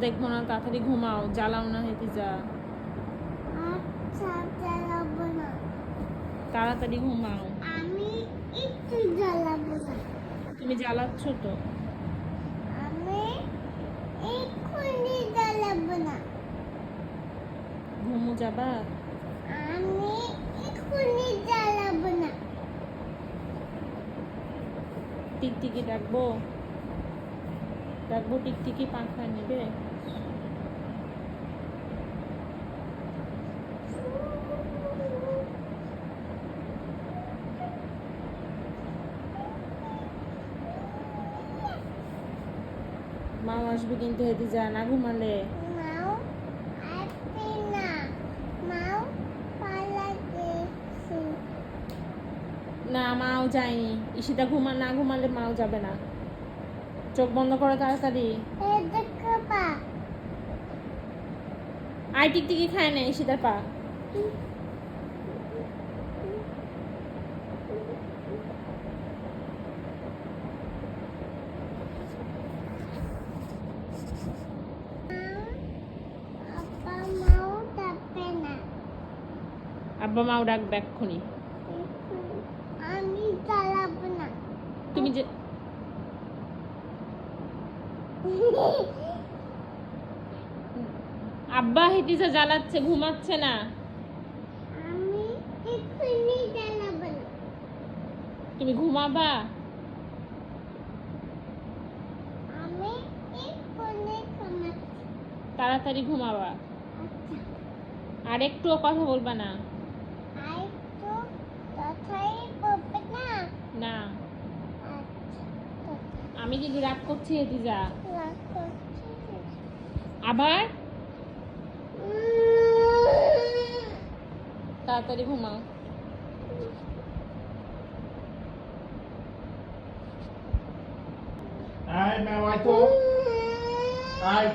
দেখবো না, তাড়াতাড়ি ঘুমাও, জ্বালাও না হেতিজা। আচ্ছা জ্বালাবো না। তাড়াতাড়ি ঘুমাও। আমি একটু জ্বালাবো না। তুমি জ্বালাচ্ছ তো। আমি এক্ষুনি জ্বালাবো না। ঘুমো যাবা? আমি এক্ষুনি জ্বালাবো না। টিকটিকি ডাকবো? ডাকবো টিকটিকি, পাখা নেবে? মাও আসবে কিন্তু হেতিজা, না ঘুমালে। মাও আসবে না। মাও পালাতেছে। না, মাও যায়নি। ঈশিতা না ঘুমালে মাও যাবে না। চোখ বন্ধ করো তাড়াতাড়ি। এই দেখো পা। আই টিকটিকি খায় না ঈশিতার পা। আব্বা মাও ডাকবে না। আব্বা মাও ডাকবে এক্ষুনি। আমি জ্বালাবো না। তুমি যে আব্বা হেতিজা জ্বালাচ্ছে, ঘুমাচ্ছে না। আমি এক্ষুনি জ্বালাবো না। তুমি ঘুমাবা? আমি এক্ষুনি ঘুমাচ্ছি। তাড়াতাড়ি ঘুমাবা। আচ্ছা আর একটুও কথা বলবা না। আর তো কথাই বলবে না। না, আচ্ছা আমি কিন্তু রাগ করছি হেতিজা। রাগ করছি। আবার তাড়াতাড়ি ঘুমাও। Ai, meu, ai, tô. Ai.